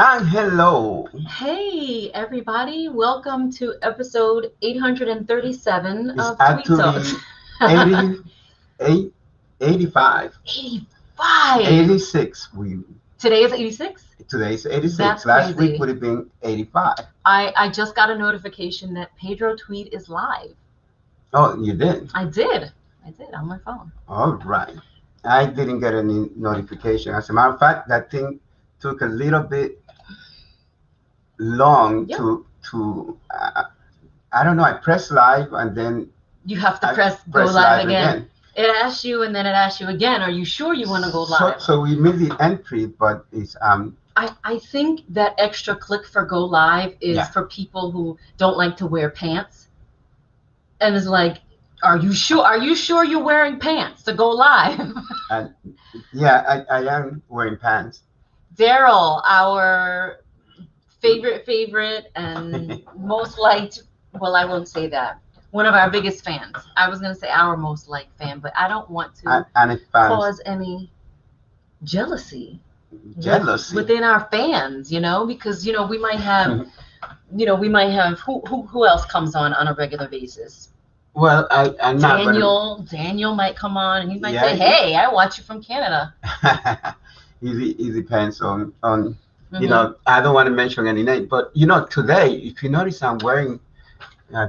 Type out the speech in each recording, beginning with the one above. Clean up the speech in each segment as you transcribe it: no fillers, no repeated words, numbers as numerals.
And hello. Hey, everybody. Welcome to episode 837 It's of Tweed Talks. actually 88, 85, 85. 86. Today is 86? Today's 86. That's Last week crazy. would have been 85. I just got a notification that Pedro Tweed is live. Oh, you did? I did on my phone. All right. I didn't get any notification. As a matter of fact, that thing took a little bit long Yep. to I don't know. I pressed live and then You have to I press go pressed live live again. It asks you and then it asks you again. Are you sure you want to go live? So we made the entry, but it's I think that extra click for go live is Yeah. for people who don't like to wear pants. And it's like, are you sure? Are you sure you're wearing pants to go live? and yeah, I am wearing pants. Daryl, our favorite and most liked, well, I won't say that. One of our biggest fans. I was going to say our most liked fan, but I don't want to And it's fans. cause any jealousy Jealousy. within our fans, because we might have who else comes on a regular basis. Well, I'm not Daniel might come on and he might Yeah, say, hey, I watch you from Canada. it depends on Mhm. I don't want to mention any name, but today, if you notice, I'm wearing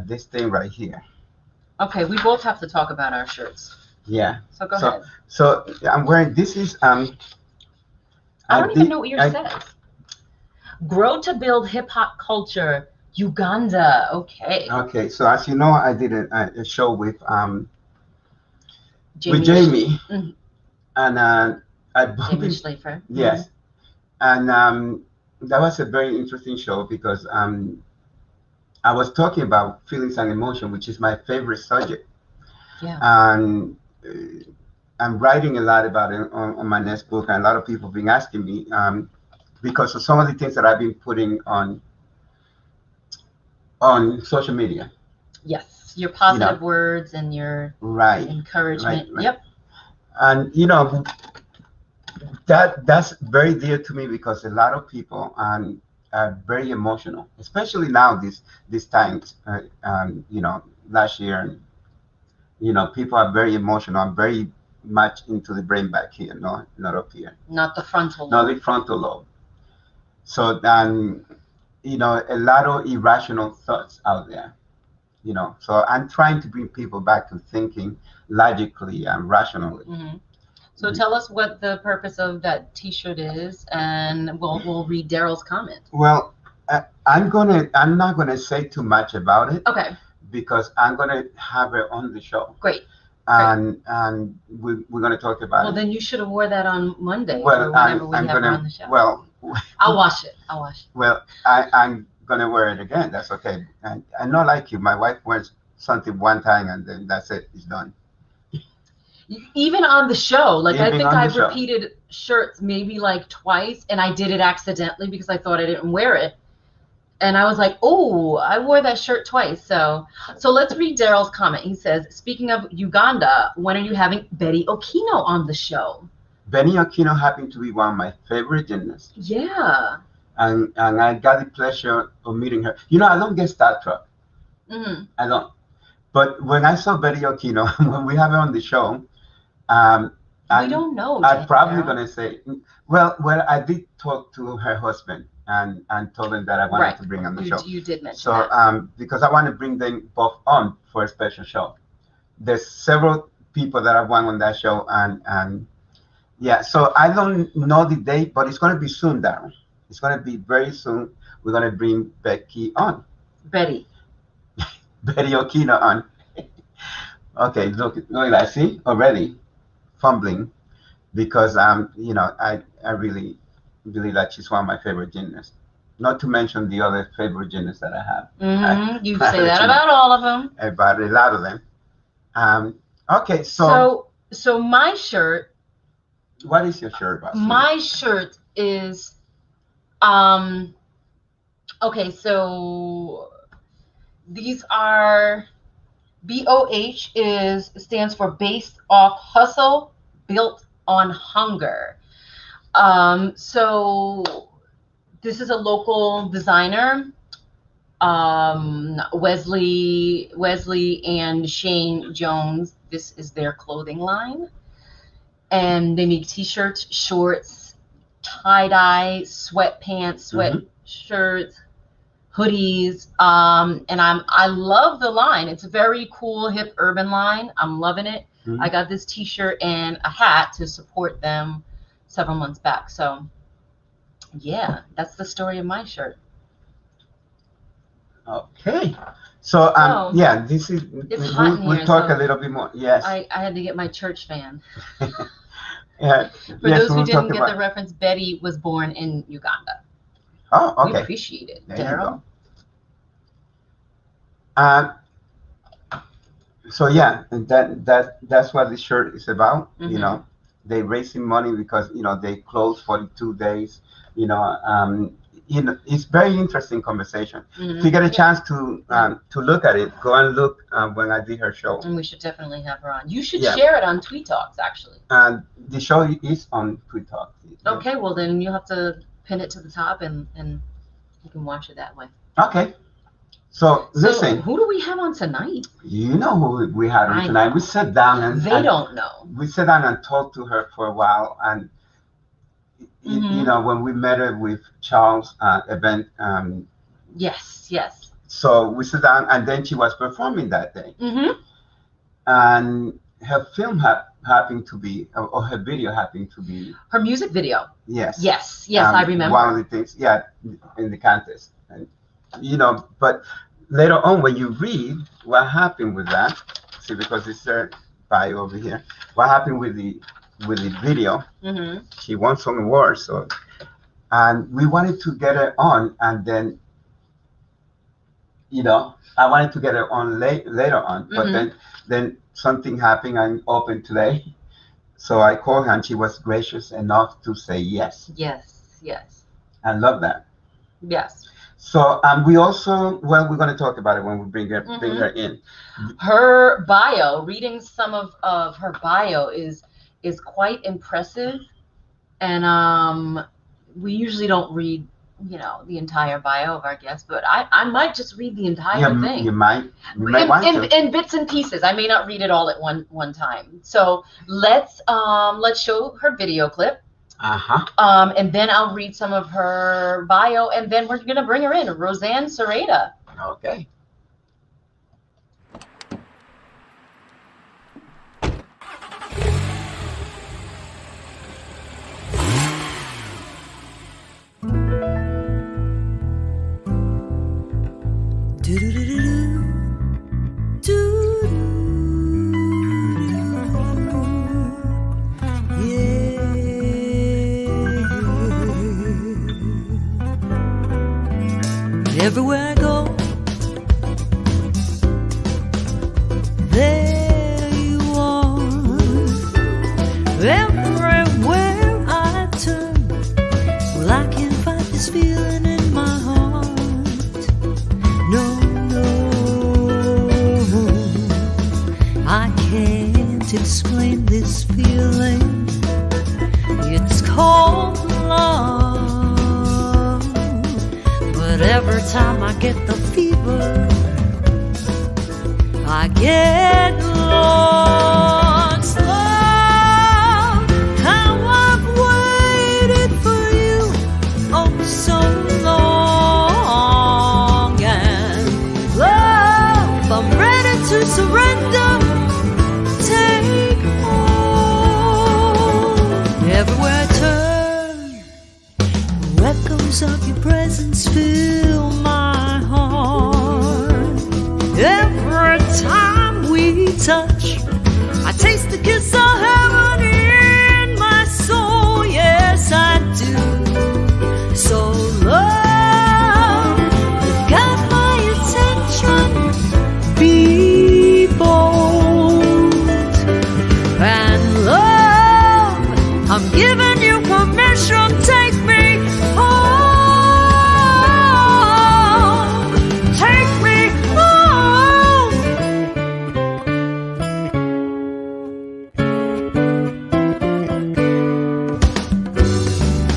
this thing right here. Okay, we both have to talk about our shirts. Yeah. So go So ahead. so I'm wearing this is I don't even know what yours I- says. Grow to build hip hop culture, Uganda. Okay. Okay, so as you know, I did a show with Jamie Jamie, Mhm. and I bumped Jamie in- Schlafer. yes, and that was a very interesting show because I was talking about feelings and emotion, which is my favorite subject, Yeah. and I'm writing a lot about it on my next book, and a lot of people have been asking me because of some of the things that I've been putting on social media. Yes. Your positive words and your Right. encouragement. Right. Yep. And that's very dear to me because a lot of people are very emotional, especially now these times. Last year, and people are very emotional. I'm very much into the brain back here, not up here, Not the frontal not lobe. the frontal lobe. So a lot of irrational thoughts out there. So I'm trying to bring people back to thinking logically and rationally. Hmm. So tell us what the purpose of that T-shirt is, and we'll read Daryl's comment. Well, I'm not gonna say too much about it Okay. because I'm gonna have her on the show, Great. and we're gonna talk about Well, it. then you should have wore that on Monday Well, or whenever we I'm have her gonna on the show. well, I'll wash it. well, I'm gonna wear it again. That's okay. And I'm not like you. My wife wears something one time and then that's it. It's done. Even on the show, like I Even think on the I've show. repeated shirts maybe like twice, and I did it accidentally because I thought I didn't wear it. And I was like, oh, I wore that shirt twice. So let's read Daryl's comment. He says, speaking of Uganda, when are you having Betty Okino on the show? Benny Aquino happened to be one of my favorite gymnasts, Yeah. and I got the pleasure of meeting her. I don't get starstruck. Hmm. I don't. But when I saw Betty Aquino, when we have her on the show, We don't know. I'm probably Daryl. gonna say, well, I did talk to her husband and told him that I wanted Right. to bring on the show. You did mention So that. because I want to bring them both on for a special show. There's several people that I want on that show, and yeah. So I don't know the date, but it's gonna be soon, Darren. It's gonna be very soon. We're gonna bring Becky on, Betty. Betty Okino on. Okay, look at that. See already fumbling because I really believe that she's one of my favorite gymnasts. Not to mention the other favorite gymnasts that I have. Mm-hmm. You say that about all of them. About a lot of them. Okay, So my shirt. What is your shirt about? My shirt is okay, so these are BOH stands for based off hustle, built on hunger. So This is a local designer, Wesley and Shane Jones. This is their clothing line, and they make t-shirts, shorts, tie-dye, sweatpants, sweatshirts, hoodies, and I love the line. It's a very cool, hip, urban line. I'm loving it. I got this t-shirt and a hat to support them several months back. So yeah, that's the story of my shirt. Okay. So yeah, this is we'll talk a little bit more. Yes. I had to get my church fan. Yeah. For those who didn't get the reference, Betty was born in Uganda. Oh, okay. We appreciate it, Daryl. So yeah, that's what this shirt is about. You know, they raising money because they close 42 days. It's very interesting conversation. If you get a chance to look at it, go and look when I did her show. And we should definitely have her on. You should share it on Tweed Talks, actually. And the show is on Tweed Talks. Okay, well then you have to pin it to the top and you can watch it that way. Okay. So listen. Who do we have on tonight? You know who we had on tonight. We sat down and they don't know. We sat down and talked to her for a while, and when we met her with Charles event. Yes. So we sat down, and then she was performing that day. And her film happened to be, or her video happened to be. Her music video. Yes, I remember. One of the things, in the contest. And, but later on when you read what happened with that, see, because it's her bio over here, what happened with the video, she won some awards, and we wanted to get her on, and then I wanted to get her on later on, but then something happened and opened today, so I called her and she was gracious enough to say yes. I love that. Yes. So we also, we're going to talk about it when we bring her in. Her bio, reading some of her bio is quite impressive, and we usually don't read the entire bio of our guests, but I might just read the entire thing. You might want to. In bits and pieces. I may not read it all at one time. So let's show her video clip. And then I'll read some of her bio, and then we're gonna bring her in, Roseann Sureda. Okay. Everywhere I go, there you are. Everywhere I turn, well, I can't fight this feeling in my heart. No, I can't explain this feeling. It's called love. But every time I get the fever, I get lost. Love, how I've waited for you, oh so long. And love, I'm ready to surrender. Take hold. Everywhere I turn, echoes of your presence fill my heart. Every time we touch, I taste the kiss of heaven in my soul. Yes, I do. So love, you've got my attention. Be bold. And love, I'm giving you permission. Take me home.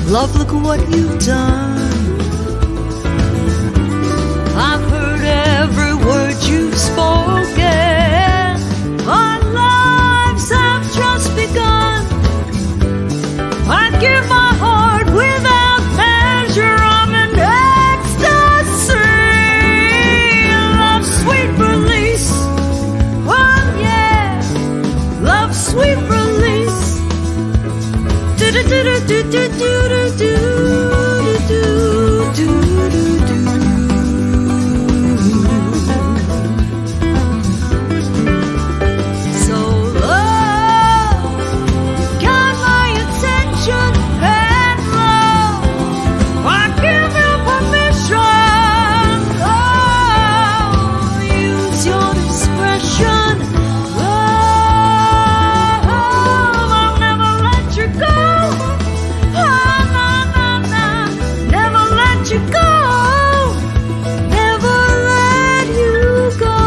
Love, look what you've done. forget. Our lives have just begun. I give my heart without measure. I'm in ecstasy. Love, sweet release. Oh yeah, love, sweet release. Do do do do do do do do do do do do. So love, you got my attention, and love, I give you permission. Oh, use your discretion. Love, I'll never let you go. Ah, nah, nah, nah. Never let you go. Never let you go,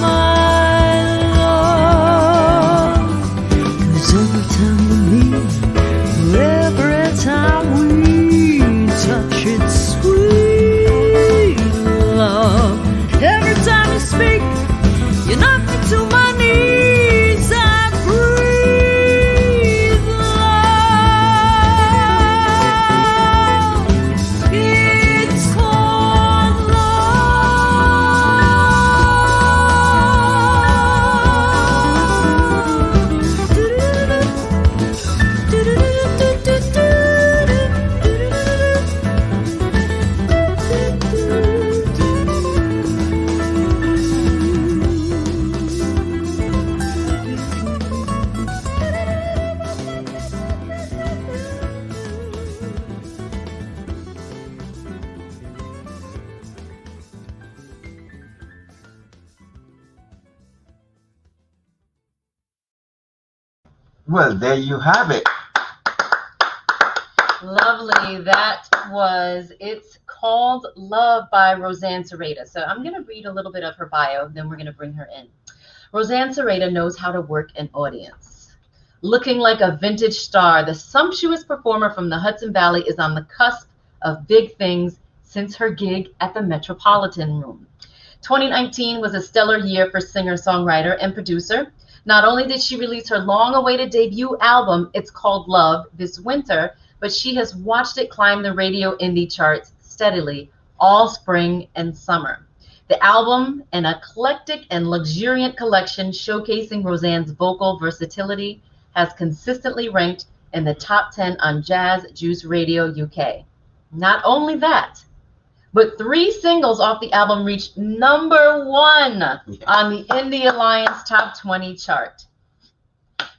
my love. 'Cause every time we meet, every time we touch, it's sweet love. Every time you speak, you knock me to my knees. I breathe love. It's called Well, there you have it. Lovely. That was It's Called Love by Roseann Sureda. So I'm going to read a little bit of her bio, then we're going to bring her in. Roseann Sureda knows how to work an audience. Looking like a vintage star, the sumptuous performer from the Hudson Valley is on the cusp of big things since her gig at the Metropolitan Room. 2019 was a stellar year for singer-songwriter and producer. Not only did she release her long-awaited debut album, It's Called Love, this winter, but she has watched it climb the radio indie charts steadily all spring and summer. The album, an eclectic and luxuriant collection showcasing Roseann's vocal versatility, has consistently ranked in the top 10 on Jazz Juice Radio UK. Not only that, but 3 singles off the album reached #1 on the Indie Alliance Top 20 chart.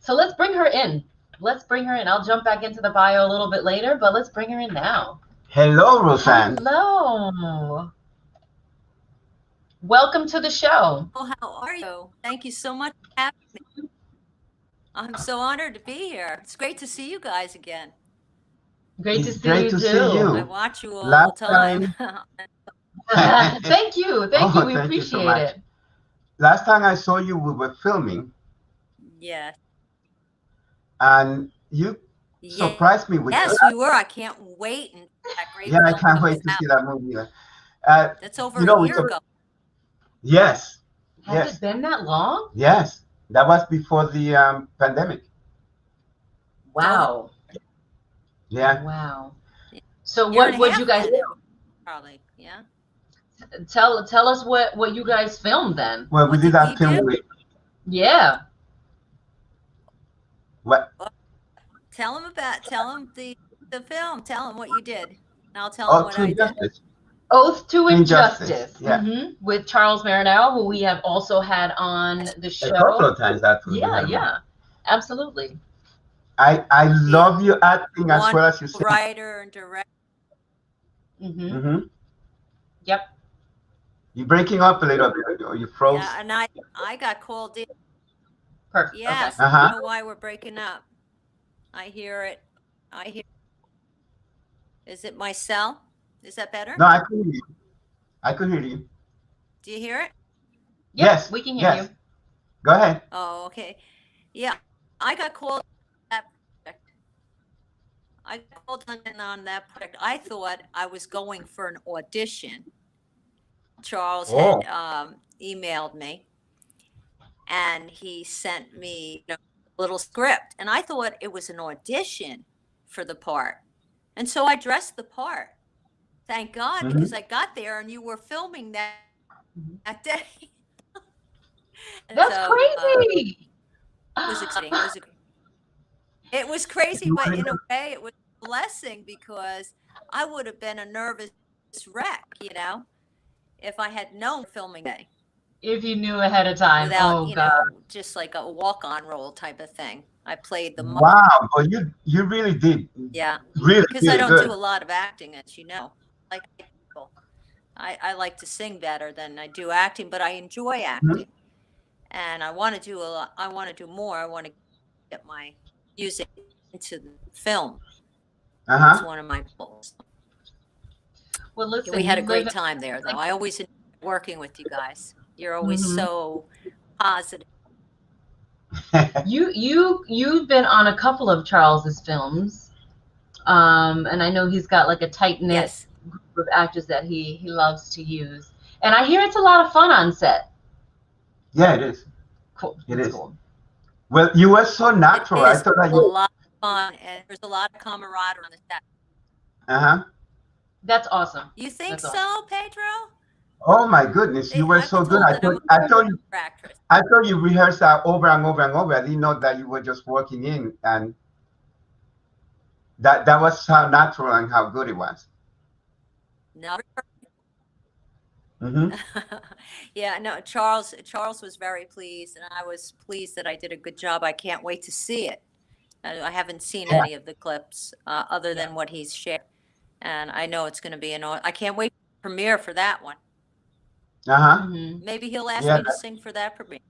So let's bring her in. I'll jump back into the bio a little bit later, but let's bring her in now. Hello, Roseann. Hello. Welcome to the show. Oh, how are you? Thank you so much for having me. I'm so honored to be here. It's great to see you guys again. Great It's to see great you to too. see you. I watch you all the Last time. Thank you. We Thank you so appreciate much. it. Last time I saw you, we were filming, Yes. and you surprised me with Yes, that. we were. I can't wait. And that great Yeah, I film can't comes wait to out. see that movie. That's over you know, a we year took- ago. Yes, Has yes, it been that long? yes. That was before the pandemic. Wow. Yeah. Wow. So Year and a what half you guys then, probably, yeah. tell us what you guys filmed then? Well, we What did did that we film do? with Yeah. what? Tell them the film. Tell them what you did. And I'll tell them Oh, what True I did. Justice. Oath to Injustice, Injustice. yeah. With Charles Marinel, who we have also had on the A couple show. of times actually. we Yeah, had him. yeah. Absolutely. I love your acting as well as you sing. Writer and director. Mm-hmm. Yep. You're breaking up a little bit, or you froze. Yeah, and I got called in. Perfect. Yes. Okay. Uh-huh. I don't know why we're breaking up. I hear it. Is it my cell? Is that better? No, I could hear you. I could hear you. Do you hear it? Yep, Yes, we can hear yes. you. Go ahead. Oh, okay. Yeah, I got called on that project. I got called on that project. I thought I was going for an audition. Charles had emailed me, and he sent me a little script, and I thought it was an audition for the part, and so I dressed the part. Thank God, because I got there and you were filming that day. That's so, crazy. It was exciting. It was crazy, but in a way, it was a blessing because I would have been a nervous wreck, if I had known filming day. If you knew ahead of time, without, God. Just like a walk-on role type of thing. I played the Wow, but you really did. Yeah, really, because really I don't good. do a lot of acting, as you know. Like people, I like to sing better than I do acting, but I enjoy acting, and I want to do a lot. I want to do more. I want to get my music into the film. It's one of my goals. Well, listen, we had a great time there, though. I always enjoy working with you guys. You're always so positive. You've been on a couple of Charles's films, and I know he's got like a tight knit group of actors that he loves to use. And I hear it's a lot of fun on set. Yeah, it is. Cool. It is. Cool. Well, you were so natural. I thought that a lot of fun, and there's a lot of camaraderie on the set. That's awesome. You think so, Pedro? Oh my goodness, you were so good. I thought you rehearsed that over and over and over. I didn't know that you were just walking in, and that was how natural and how good it was. No. Yeah, no, Charles was very pleased, and I was pleased that I did a good job. I can't wait to see it. I haven't seen any of the clips other than what he's shared, and I know it's going to be I can't wait for premiere for that one. Maybe he'll ask me to sing for that premiere.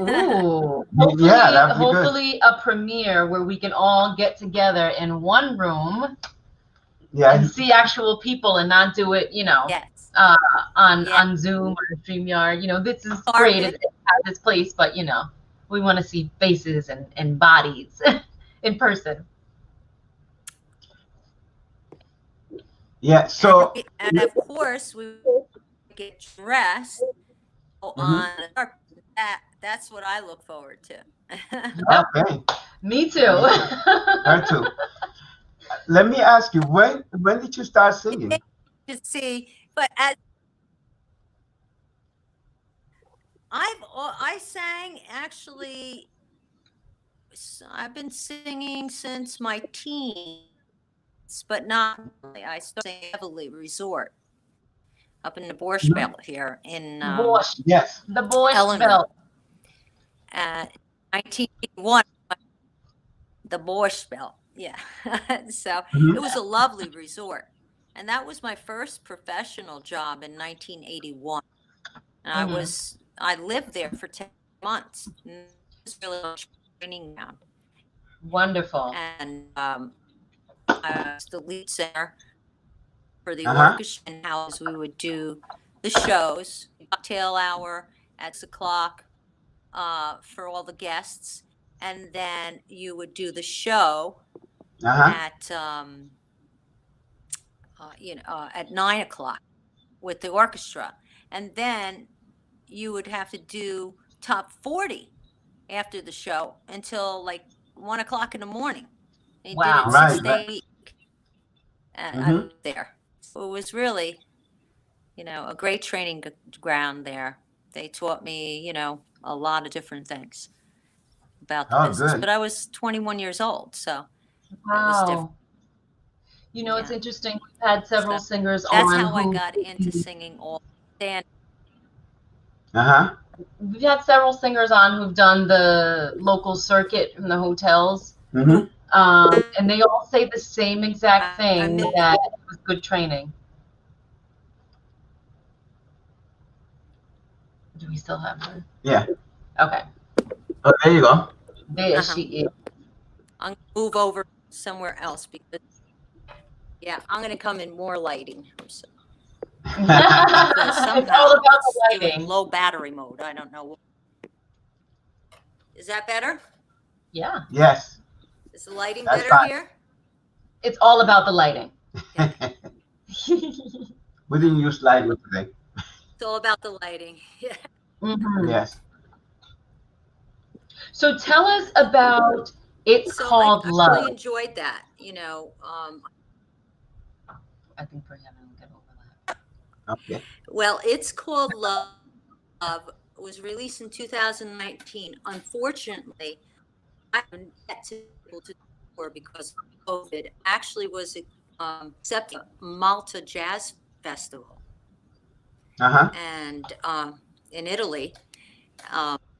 Ooh. Hopefully a premiere where we can all get together in one room and see actual people and not do it, on Zoom or StreamYard. This is great at this place, but we want to see faces and bodies in person. Yeah, so and of course we get dressed on that's what I look forward to. Okay. Me too. Her too. Let me ask you, when did you start singing? See, but as I sang actually, I've been singing since my teens, but not really. I started singing heavily resort up in the Borscht Belt here in Borscht. Yes, the Borscht Belt. 1981, the Borscht Belt. Yeah. So it was a lovely resort. And that was my first professional job in 1981. And I lived there for 10 months. It was really a training ground. Wonderful. And I was the lead singer for the orchestra, and how we would do the shows, cocktail hour at 6 o'clock for all the guests. And then you would do the show at at 9 o'clock with the orchestra, and then you would have to do top 40 after the show until like 1 o'clock in the morning. And you did it 6 days a week, and I was there. So it was really, a great training ground there. They taught me, a lot of different things about the business. Good. But I was 21 years old, so it was different. It's interesting. We've had several singers on. That's how I got into singing all stand. We've had several singers on who've done the local circuit in the hotels. And they all say the same exact thing, that it was good training. Do we still have her? Yeah. Okay. Oh, there you go. There she is. I'm going to move over somewhere else because, I'm going to come in more lighting. It's all about the lighting. Low battery mode. I don't know. Is that better? Yeah. Yes. Is the lighting better here? It's all about the lighting. Okay. We didn't use lighting today. It's all about the lighting. Yes. So tell us about It's So I Called really Love. enjoyed that. I think we're having a good overlap. Okay. Well, It's Called Love was released in 2019. Unfortunately, I haven't yet to be able to tour because of COVID. Actually, was accepted Malta Jazz Festival Uh-huh. and in Italy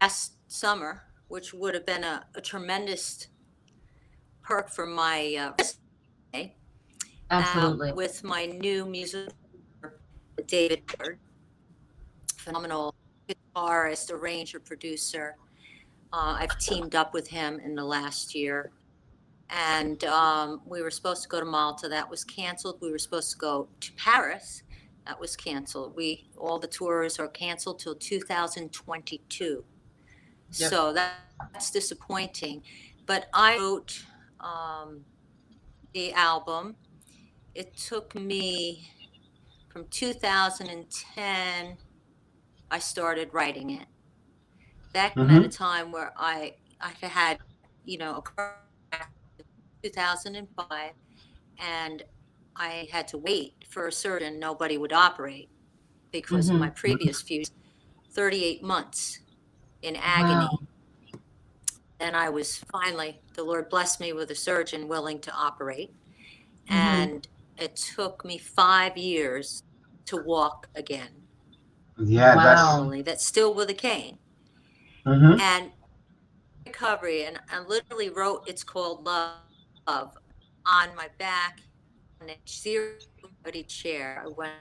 last summer, which would have been a tremendous perk for my resume. Absolutely. With my new music, David, phenomenal guitarist, arranger, producer. I've teamed up with him in the last year. And we were supposed to go to Malta. That was canceled. We were supposed to go to Paris. That was canceled. All the tours are canceled till 2022. Yep. So that's disappointing. But I wrote the album. It took me from 2010, I started writing it. That came at a time where I had, a car accident in 2005, and I had to wait for a surgeon. Nobody would operate because of my previous 38 months in agony. Wow. And I was finally, the Lord blessed me with a surgeon willing to operate. And it took me 5 years to walk again. Yeah, Wow. That's still with a cane. that's. And recovery, and I literally wrote It's Called Love on my back on a zero gravity chair. I went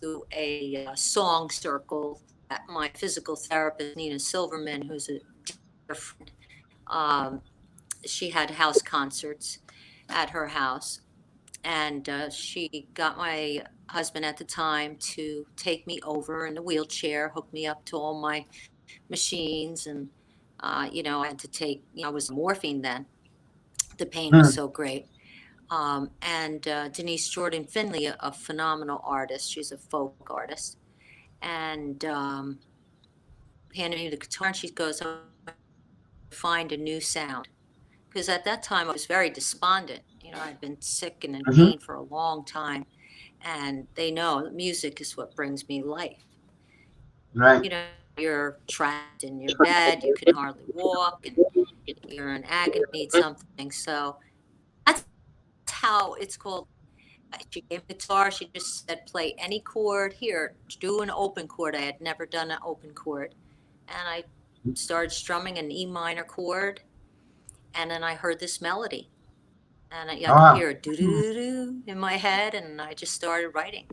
to a song circle at my physical therapist, Nina Silverman, who's a dear friend. She had house concerts at her house, and she got my husband at the time to take me over in a wheelchair, hook me up to all my machines, and I had to take, I was morphine then. The pain was so great. And Denise Jordan Finley, a phenomenal artist. She's a folk artist. And handed me the guitar, and she goes, "I find a new sound." Because at that time I was very despondent. I'd been sick and in pain for a long time. And they know that music is what brings me life. Right. You're trapped in your bed, you can hardly walk, and you're in agony, need something. So that's how It's Called. She gave me a guitar. She just said, play any chord here. Do an open chord. I had never done an open chord. And I started strumming an E minor chord. And then I heard this melody. And I could hear a doo-doo-doo in my head. And I just started writing.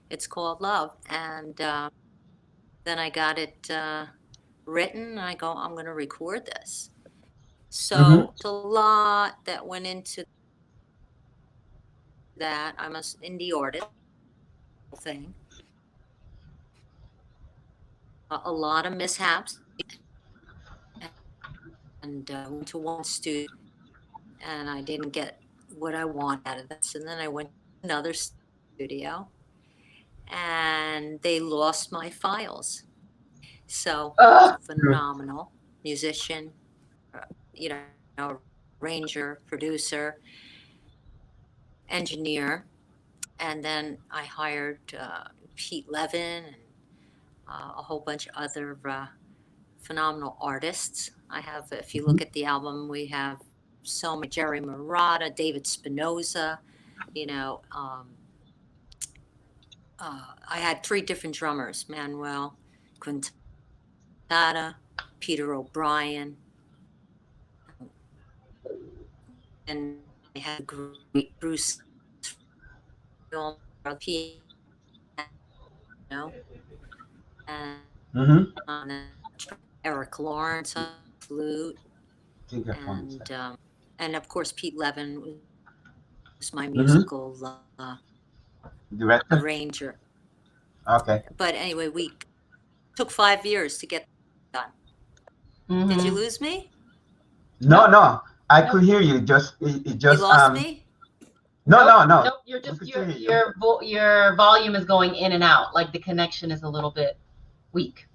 It's Called Love. And then I got it written. And I go, I'm going to record this. So it's a lot that went into that. I'm an indie artist thing. A lot of mishaps, and went to one studio, and I didn't get what I want out of this. And then I went to another studio, and they lost my files. So phenomenal musician, arranger, producer, engineer. And then I hired Pete Levin and a whole bunch of other phenomenal artists. I have, if you look at the album, we have so many, Jerry Marotta, David Spinoza, I had 3 different drummers, Manuel Quintana, Peter O'Brien, and I had great Bruce, and Eric Lawrence on flute, and of course Pete Levin was my musical Director? arranger. Okay. But anyway, we took 5 years to get done. Did you lose me? No. I could hear you. It just you lost me? No. Nope, you're just your volume is going in and out, like the connection is a little bit weak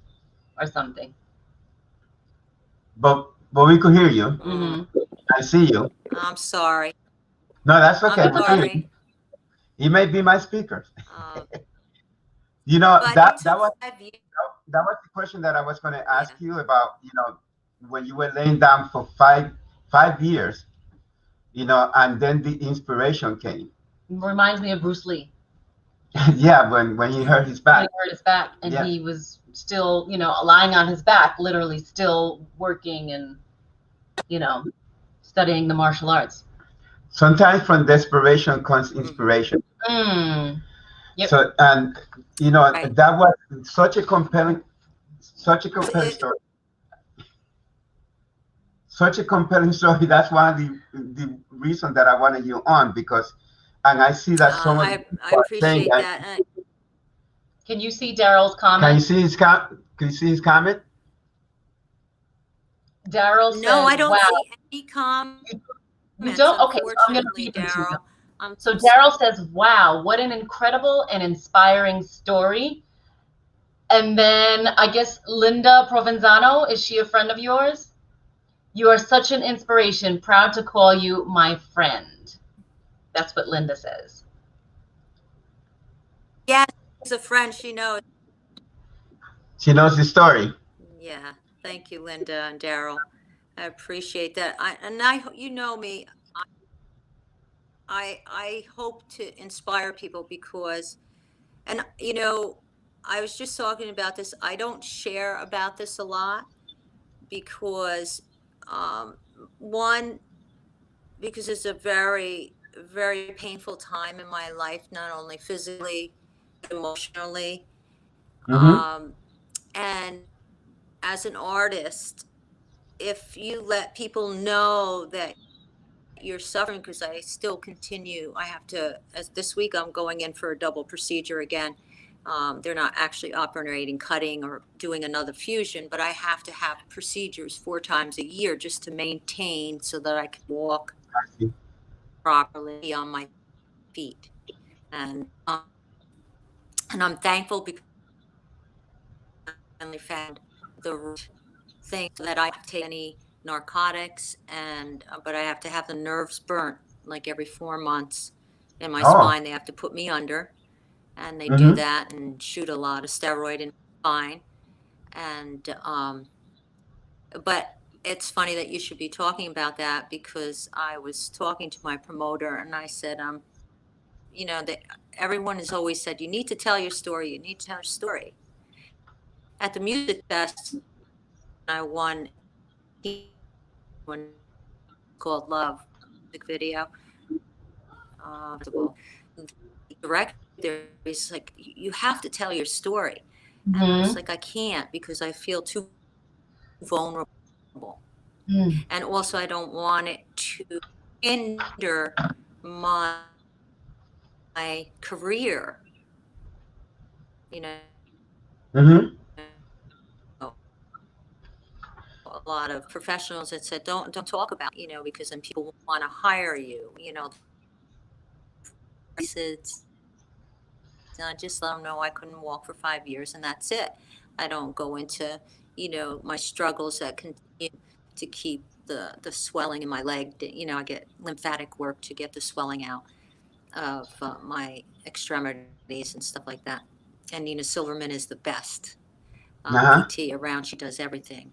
or something. But but we could hear you. Hmm. I see you. I'm sorry. No, that's I'm okay. We can hear you. sorry. It may be my speakers. Uh, You know, but that it that took was 5 years. that was the question that I was going to ask Yeah. you about. When you were laying down for five years, and then the inspiration came. Reminds me of Bruce Lee Yeah, when he hurt his when he back. hurt his back, and Yeah. he was still, lying on his back, literally still working and, you know, studying the martial arts. Sometimes from desperation comes inspiration. Mm. Yep. So, and Right. that was such a compelling It, story. Such a compelling story. That's one of the reason that I wanted you on, because, and I see that some of the people I are saying appreciate that. that. Can you see Daryl's Can you comment? see his comment? Daryl No, I says, don't "Wow, see any comments. you don't." Okay, so I'm going to Unfortunately, read them to you. Daryl. I'm So Daryl says, "Wow, what an incredible and inspiring story." And then I guess Linda Provenzano, is she a friend of yours? You are such an inspiration. Proud to call you my friend. That's what Linda says. yes, she's a friend. She knows. She knows the story. Yeah. Thank you, Linda and Daryl. I appreciate that. You know me. I hope to inspire people because, and I was just talking about this. I don't share about this a lot because, one, because it's a very, very painful time in my life, not only physically, but emotionally. Mm-hmm. And as an artist, if you let people know that you're suffering, because I still continue, I have to, as this week I'm going in for a double procedure again. They're not actually operating, cutting, or doing another fusion, but I have to have procedures 4 times a year just to maintain so that I can walk properly on my feet. And I'm thankful because I finally found the right thing so that I have to take any narcotics, and but I have to have the nerves burnt like every 4 months in my Oh. spine. They have to put me under, and they do that and shoot a lot of steroid in my spine. And but it's funny that you should be talking about that, because I was talking to my promoter and I said, that everyone has always said, you need to tell your story. You need to tell your story. At the music fest, I won one called Love music video. The director there is like, you have to tell your story. And I was like, I can't, because I feel too vulnerable. And also I don't want it to hinder my career. Mm-hmm. A lot of professionals that said, don't talk about, because then people want to hire you, it's, I just let them know I couldn't walk for 5 years and that's it. I don't go into, my struggles that continue to keep the swelling in my leg. I get lymphatic work to get the swelling out of my extremities and stuff like that. And Nina Silverman is the best PT around. She does everything,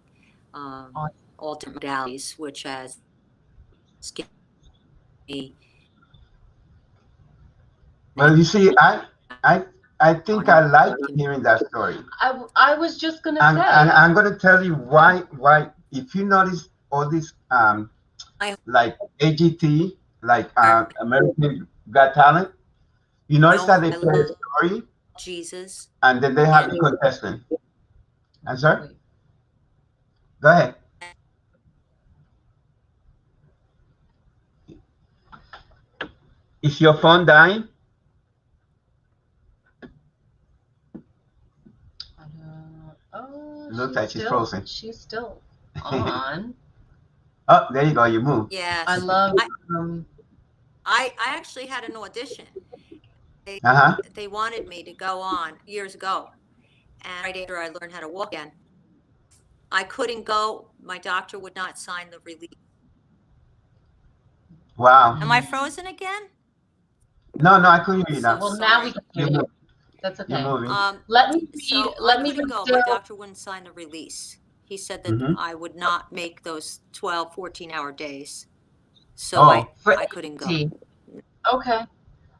all different modalities, which has given me. Well, you see, I think I like hearing that story. I was just gonna And say. I'm gonna tell you why. If you notice all these like AGT, like American Got Talent, you notice that they play a story, Jesus, and then they have the contestant. I'm sorry. Go ahead. Is your phone dying? Looks like she's frozen. She's still on. Oh, there you go. You moved. yes. I love. I actually had an audition. They wanted me to go on years ago, and right after I learned how to walk again, I couldn't go. My doctor would not sign the release. Wow. Am I frozen again? No, I couldn't hear you So now. Well, now we sorry. can hear you. That's You're okay. moving. Let me read. So Let I me couldn't read go. My Daryl. doctor wouldn't sign the release. He said that Mhm. I would not make those 12, 14-hour days. So Oh. I couldn't go. Okay.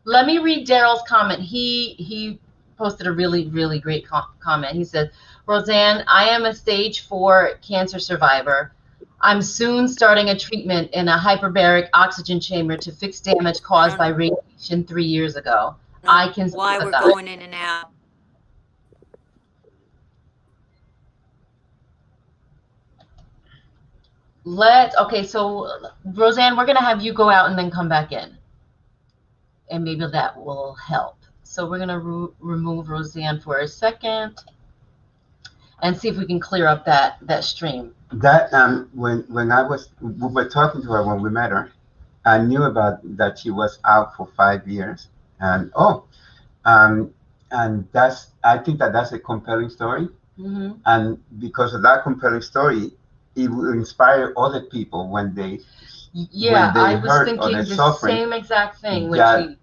Let me read Daryl's comment. He posted a really, really great comment. He said, Roseann, I am a stage 4 cancer survivor. I'm soon starting a treatment in a hyperbaric oxygen chamber to fix damage caused by radiation 3 years ago. I can Why we're sympathize. going in and out. Okay, so Roseann, we're gonna have you go out and then come back in, and maybe that will help. So we're gonna remove Roseann for a second, and see if we can clear up that stream. That when we were talking to her when we met her, I knew about that she was out for 5 years, and and I think that's a compelling story, Mm-hmm. and because of that compelling story, it will inspire other people when they Yeah, when they I was hurt or thinking they're the suffering. same exact thing. That-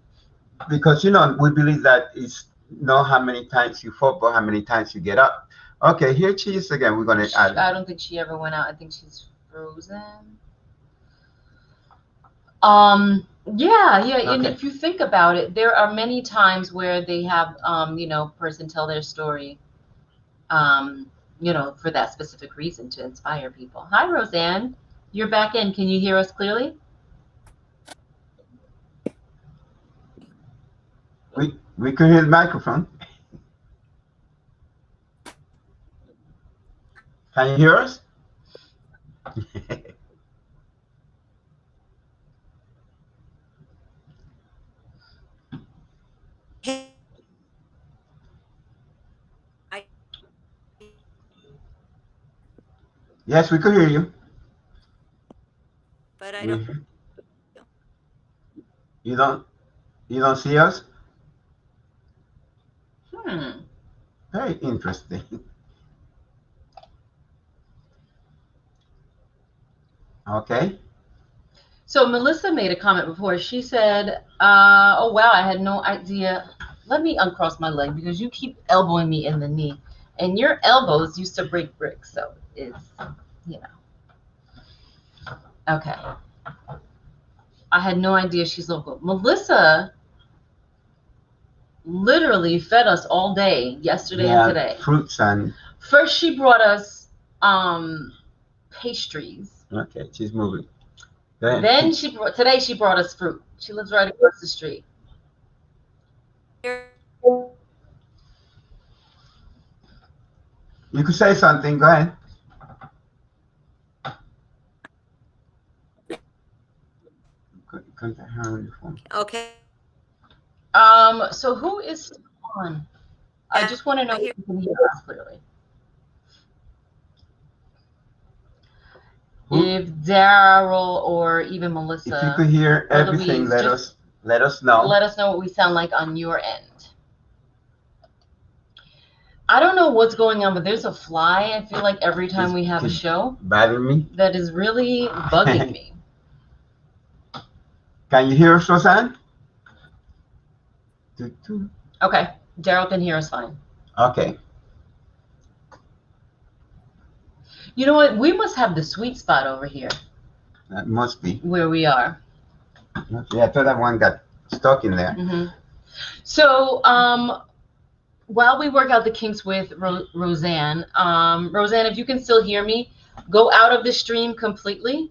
Because we believe that it's not how many times you fall, but how many times you get up. Okay, here she is again. We're gonna add. I don't think she ever went out. I think she's frozen. Yeah, and Okay. if you think about it, there are many times where they have person tell their story, for that specific reason to inspire people. Hi, Roseann. You're back in. Can you hear us clearly? We can hear the microphone. Can you hear us? Yes, we could hear you. But I We- don't. You don't see us? Very interesting. Okay. So Melissa made a comment before. She said, "Oh wow, I had no idea." Let me uncross my leg because you keep elbowing me in the knee, and your elbows used to break bricks. So it's, okay. I had no idea she's local. Melissa literally fed us all day yesterday and today. Fruits and. First, she brought us pastries. Okay, she's moving. Then today she brought us fruit. She lives right across the street. You could say something. Go ahead. Contact her on your phone. Okay. So who is on? I just want to know if you can hear us clearly. If Daryl or even Melissa, if you could hear everything, Louise, let us know. Let us know what we sound like on your end. I don't know what's going on, but there's a fly. I feel like every time we have a show, bothering me. That is really bugging me. Can you hear us, Roseann? Okay, Daryl can hear us fine. Okay. You know what? We must have the sweet spot over here. That must be. Where we are. Yeah, I thought that one got stuck in there. Mm-hmm. So, while we work out the kinks with Roseann, Roseann, if you can still hear me, go out of the stream completely.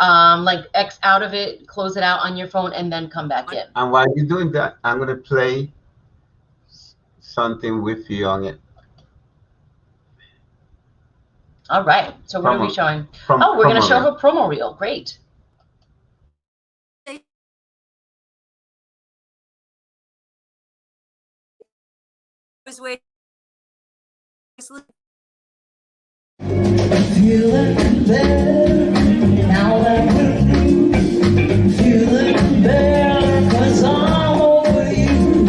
Like X out of it, close it out on your phone, and then come back in. And while you're doing that, I'm going to play something with you on it. All right. So what are we showing? We're going to show her promo reel. Great. Feeling better now that we're through. Feeling better 'cause I'm over you.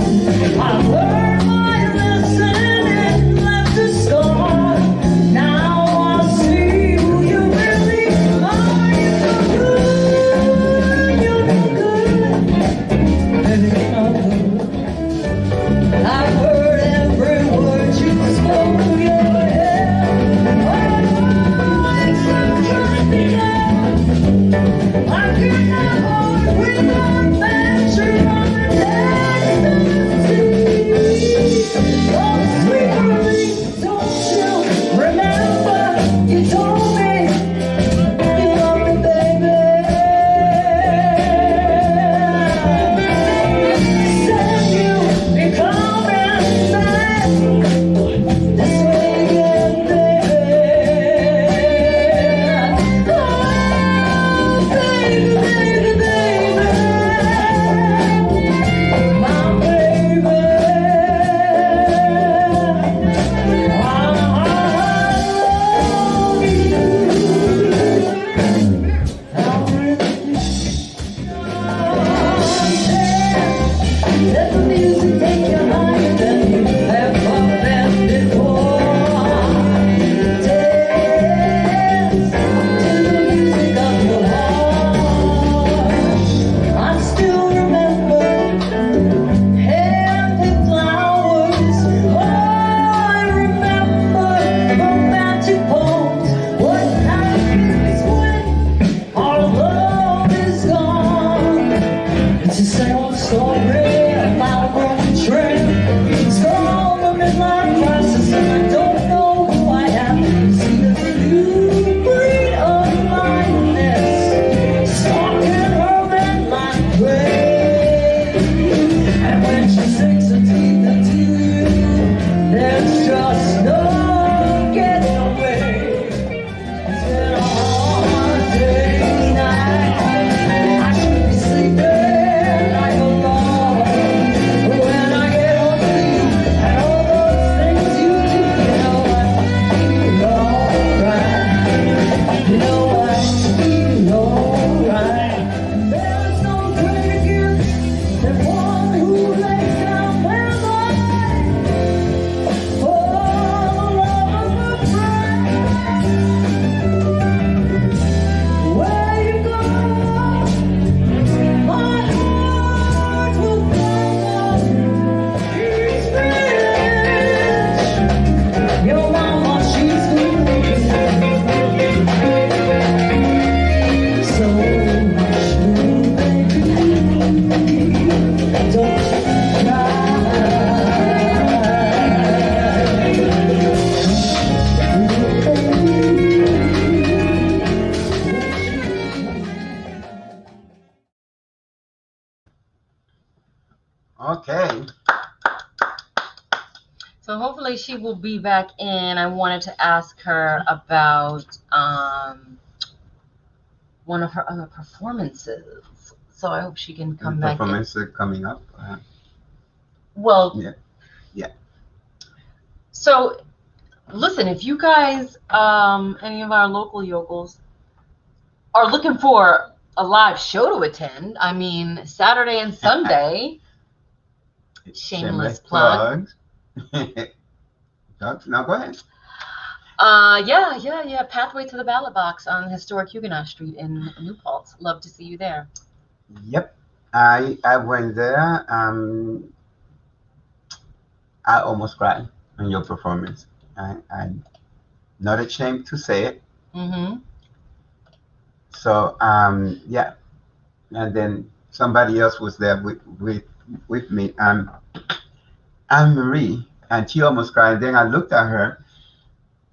I learned my lesson and left a scar. Now Okay. So hopefully she will be back in. I wanted to ask her about one of her other performances. So I hope she can come back in. Performance coming up. Well, Yeah. Yeah. So listen, if you guys, any of our local yokels, are looking for a live show to attend, I mean, Saturday and Sunday, shameless plug. Now go ahead. Yeah. Pathway to the Ballot Box on historic Huguenot Street in New Paltz. Love to see you there. Yep. I went there. I almost cried on your performance. I'm not ashamed to say it. Mm-hmm. So yeah, and then somebody else was there with me. Anne Marie, and she almost cried. Then I looked at her,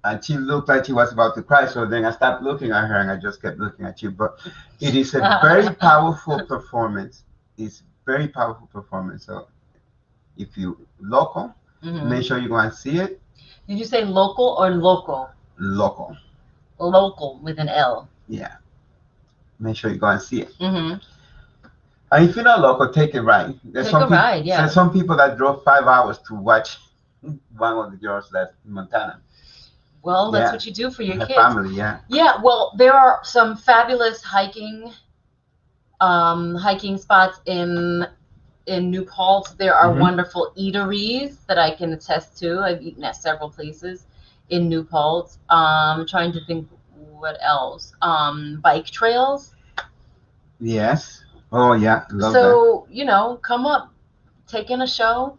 and she looked like she was about to cry. So then I stopped looking at her, and I just kept looking at you. But it is a very powerful performance. It's very powerful performance. So if you local, make sure you go and see it. Did you say local or local? Local. Local with an L. Yeah. Make sure you go and see it. Mm-hmm. And if you're not local, take a ride. Take a ride, yeah. There's some people that drove 5 hours to watch one of the girls that's in Montana. Well, that's what you do for your kids. Family, yeah. Yeah, well, there are some fabulous hiking spots in New Paltz. There are wonderful eateries that I can attest to. I've eaten at several places in New Paltz. Trying to think what else. Bike trails. Yes. Oh yeah. Love so that. Come up, take in a show,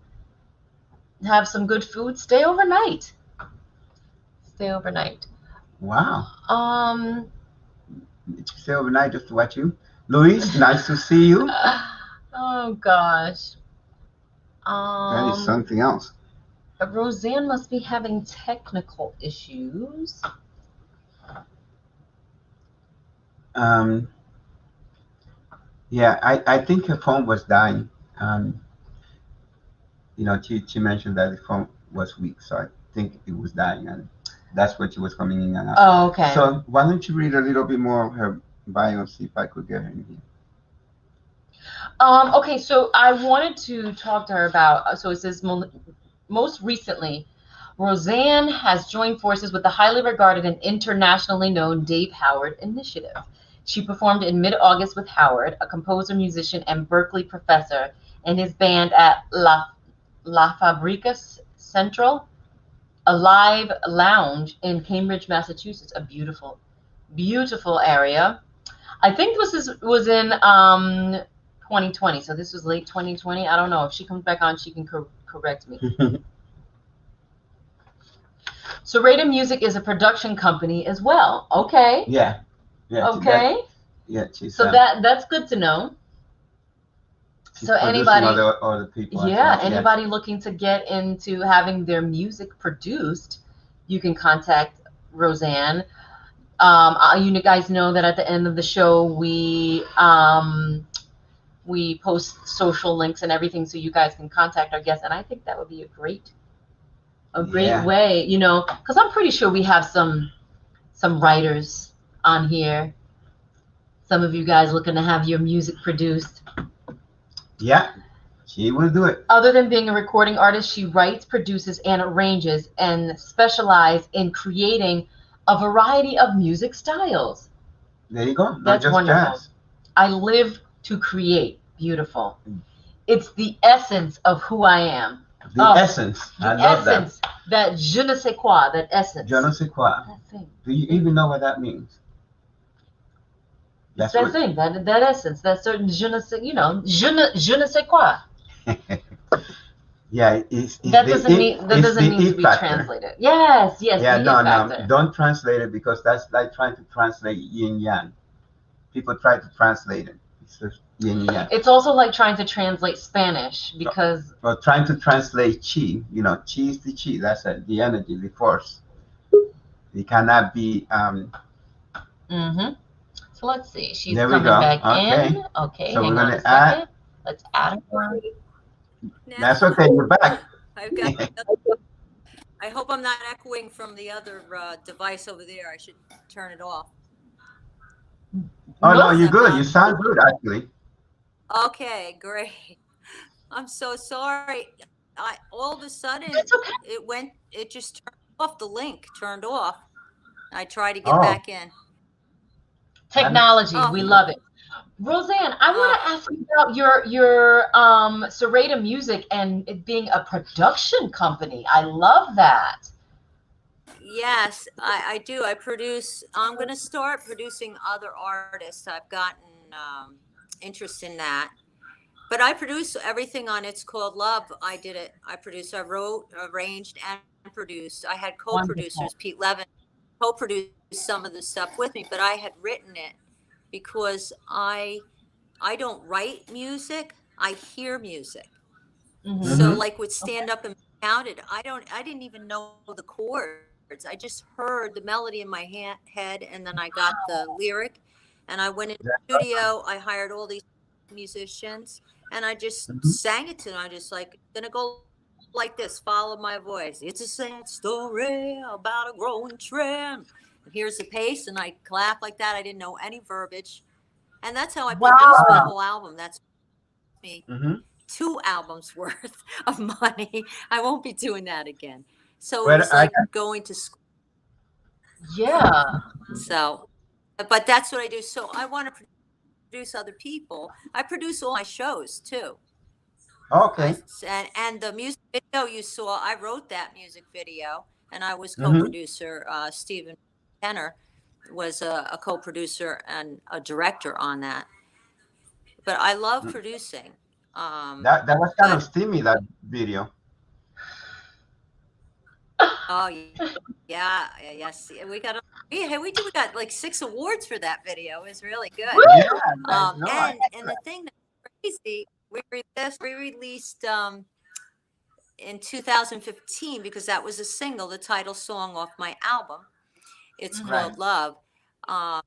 have some good food, stay overnight. Wow. Did you stay overnight just to watch you? Luis, nice to see you. Oh gosh. That is something else. Roseann must be having technical issues. Yeah, I think her phone was dying. She mentioned that the phone was weak, so I think it was dying, and that's what she was coming in and out. Oh, okay. So why don't you read a little bit more of her bio, see if I could get her in here. Okay, so I wanted to talk to her about, so it says, most recently, Roseann has joined forces with the highly regarded and internationally known Dave Howard Initiative. She performed in mid-August with Howard, a composer, musician, and Berkeley professor, and his band at La Fabrica Central, a live lounge in Cambridge, Massachusetts. A beautiful, beautiful area. I think this was in 2020, so this was late 2020. I don't know. If she comes back on, she can correct me. Sureda Music is a production company as well. Okay. Yeah. Okay. She's So that's good to know. So anybody, other people. Yeah, anybody looking to get into having their music produced, you can contact Roseann. You guys know that at the end of the show we post social links and everything, so you guys can contact our guests, and I think that would be a great way, because I'm pretty sure we have some writers on here. Some of you guys looking to have your music produced. Yeah, she will do it. Other than being a recording artist, she writes, produces, and arranges, and specializes in creating a variety of music styles. There you go. That's wonderful. Jazz. I live to create. Beautiful. It's the essence of who I am. The essence. I love that. That je ne sais quoi, that essence. Je ne sais quoi. That thing. Do you even know what that means? That's that thing, that essence, that certain je ne sais, je ne sais quoi. Yeah, that doesn't mean to be translated. Yes. Yeah, no, don't translate it, because that's like trying to translate yin yang. People try to translate it. It's just yin yang. It's also like trying to translate Spanish, because trying to translate chi. Chi is the chi. That's the energy, the force. It cannot be. So let's see. She's coming back in. Okay. So we're gonna add. Let's add her. That's okay. You're back. I hope I'm not echoing from the other device over there. I should turn it off. Oh no, you're good. You sound good, actually. Okay, great. I'm so sorry. All of a sudden, it just turned off. The link turned off. I tried to get back in. Technology, we love it. Roseann, I want to ask you about your Sureda Music and it being a production company. I love that. Yes, I do. I'm going to start producing other artists. I've gotten interest in that. But I produce everything on It's Called Love. I did it. I wrote, arranged, and produced. I had co-producers, Pete Levin, co-produced some of the stuff with me, but I had written it because I don't write music, I hear music. So like with Stand Up and Be Counted, I didn't even know the chords. I just heard the melody in my head, and then I got the lyric, and I went in the studio. I hired all these musicians, and I just sang it to them. I just gonna go like this, follow my voice. It's a sad story about a growing trend. Here's the pace, and I clap like that. I didn't know any verbiage, and that's how I produced my whole album. That's me 2 albums worth of money. I won't be doing that again. So it's like going to school. Yeah. So, but that's what I do. So I want to produce other people. I produce all my shows too. Okay. And the music video you saw, I wrote that music video, and I was co-producer. Stephen Kenner was a co-producer and a director on that. But I love producing. That was kind of steamy, that video. Oh yeah, yes. We got like 6 awards for that video. It was really good. Yeah, and the thing that's crazy, we released in 2015, because that was a single, the title song off my album. It's called Love. And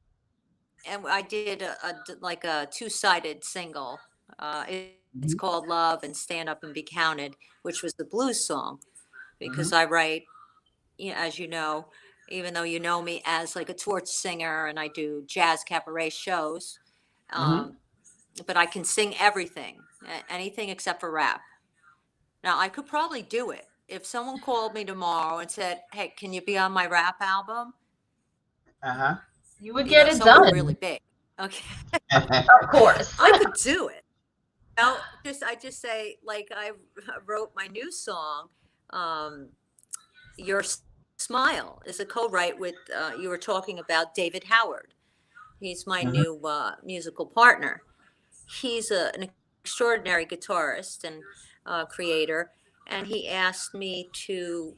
I did a 2-sided single. It's called Love and Stand Up and Be Counted, which was the blues song, because I write, as you know, even though you know me as like a torch singer and I do jazz cabaret shows, but I can sing everything, anything except for rap. Now, I could probably do it. If someone called me tomorrow and said, hey, can you be on my rap album? You would get it done. Really big. Okay. Of course. I could do it. No, I just say, like, I wrote my new song, um, Your Smile is a co-write with, you were talking about David Howard. He's my Hmm. new musical partner. He's an extraordinary guitarist and creator, and he asked me to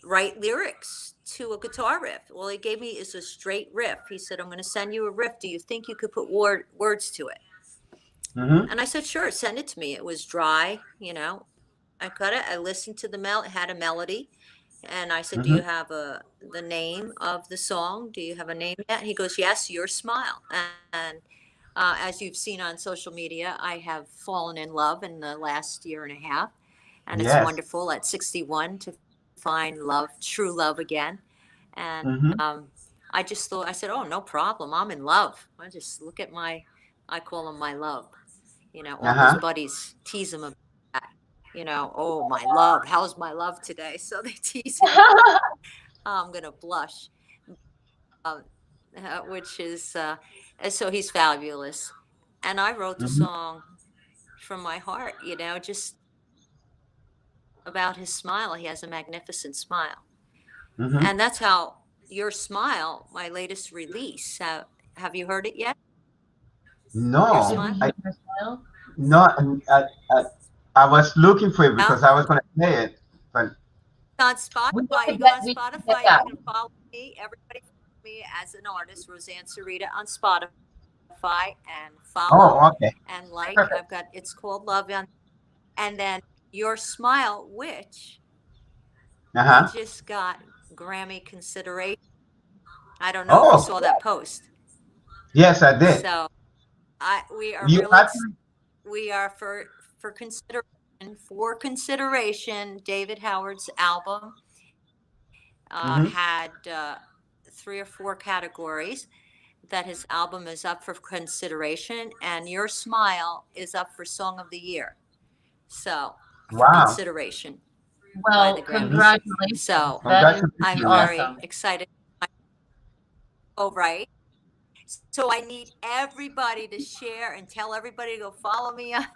write lyrics to a guitar riff. Well, he gave me is a straight riff. He said, "I'm going to send you a riff. Do you think you could put words to it?" Hmm. And I said, "Sure, send it to me." It was dry, you know. I cut it. I listened to it had a melody, and I said, "Do you Hmm. have the name of the song? Do you have a name yet?" And he goes, "Yes, Your Smile." And as you've seen on social media, I have fallen in love in the last year and a half, and it's Yes. wonderful at 61 to find love, true love again. And Hmm. I just thought, I said, "Oh, no problem. I'm in love." I just look at I call him my love. You know, all his Uh-huh. buddies tease him about that. You know, "Oh, my love. How's my love today?" So they tease him. I'm going to blush, um, which is, so he's fabulous. And I wrote the Hmm. song from my heart, you know, just about his smile. He has a magnificent smile. Hmm. And that's how Your Smile, my latest release, have you heard it yet? Your No, Did we Smile? hear her smile? no, I, I was looking for it No? because I was going to play it, but It's on We Spotify. can You go get on we can get Spotify, you that can one. follow me. Everybody follow me as an artist, Roseann Sureda, on Spotify, and follow oh, okay. and like. Perfect. I've got It's Called Love on, and then Your Smile, which we Uh-huh. just got Grammy consideration. I don't know if you Oh, saw that post. yes, I did. So we are You really actually. we are for consideration. David Howard's album Hmm. had 3 or 4 categories that his album is up for consideration, and Your Smile is up for Song of the Year. So for Wow. consideration by Well, the Hmm. Grammys. congratulations. So That is I'm Congratulations. very awesome. excited. Oh, right. So I need everybody to share and tell everybody to go follow me on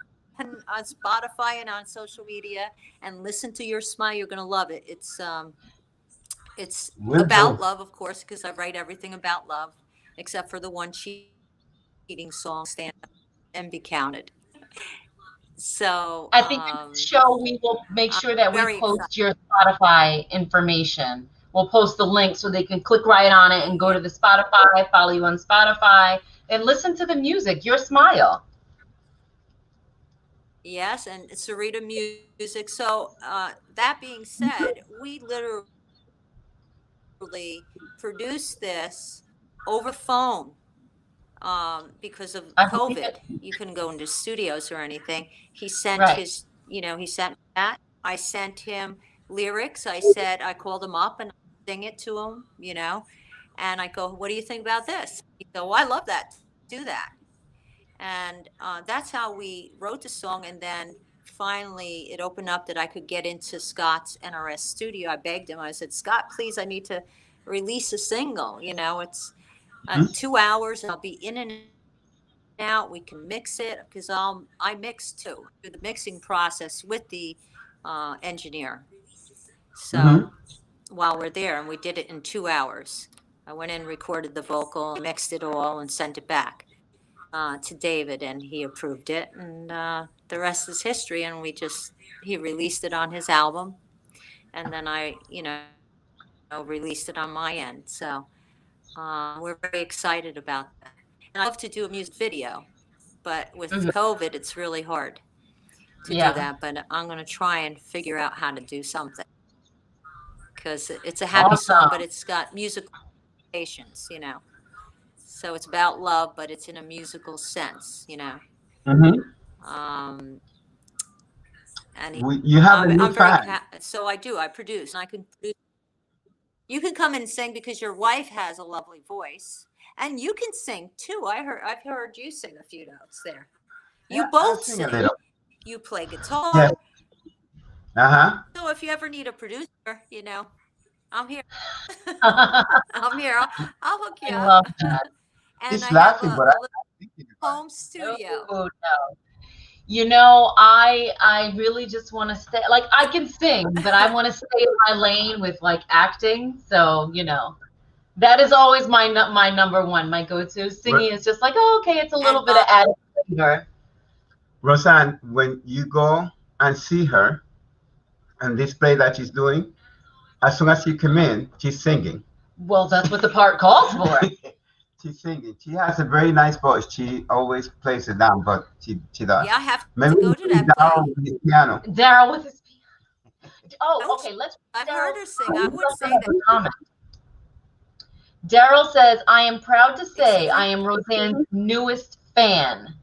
Spotify and on social media and listen to Your Smile. You're going to love it. It's Will about do. love, of course, because I write everything about love, except for the one cheating song, "Stand Up and Be Counted." So At the end of the show, we will make I'm sure that we very excited. post your Spotify information. We'll post the link so they can click right on it and go Yeah. to the Spotify, follow you on Spotify, and listen to the music, Your Smile. Yes, and Sarita Music. So that being said, we literally produced this over the phone because of I believe COVID. it. You couldn't go into studios or anything. He sent Right. he sent me that. I sent him lyrics. I called him up and I sing it to him, and I go, "What do you think about this?" He go, "Oh, I love that. Do that." And that's how we wrote the song. And then finally, it opened up that I could get into Scott's NRS studio. I begged him. I said, "Scott, please, I need to release a single. It's Hmm. 2 hours. I'll be in and out. We can mix it because I mix too, do the mixing process with the engineer. So Hmm. while we're there, and we did it in 2 hours. I went in, recorded the vocal, mixed it all, and sent it back to David, and he approved it. And the rest is history. And he released it on his album, and then I, released it on my end. So we're very excited about that. And I love to do a music video, but with Mhm. COVID, it's really hard to do Yeah. that. But I'm going to try and figure out how to do something because it's a happy song, but Awesome. it's got musical implications. So it's about love, but it's in a musical sense. Hmm. Um, and You have a new I'm very fan. so I do. I produce, and I can produce. You can come and sing because your wife has a lovely voice, and you can sing too. I've heard you sing a few notes there. You Yeah, I both sing a sing. little. You play Yes. guitar. Uh-huh. So if you ever need a producer, I'm here. I I'm here. I'll hook you up. love that. And She's I have laughing, a but little I'm thinking about it. home No, studio. no. You know, I really just want to stay. Like I can sing, but I want to stay in my lane with like acting. So you know, that is always my number one, my go-to. Ro- Singing is just like, oh, okay, it's a And little bit of added flavor. Roseann, when you go and see her and this play that she's doing, as soon as you come in, she's singing. Well, that's what the part calls for. She's singing. She has a very nice voice. She always plays it down, but she does. yeah, I have Maybe to we go to bring that play. down the piano. Daryl with his. I Oh, wish okay. Let's I've Daryl. heard her sing. I would say that. Comment. Daryl says, "I am proud to say Excuse I me. am Roseanne's newest fan."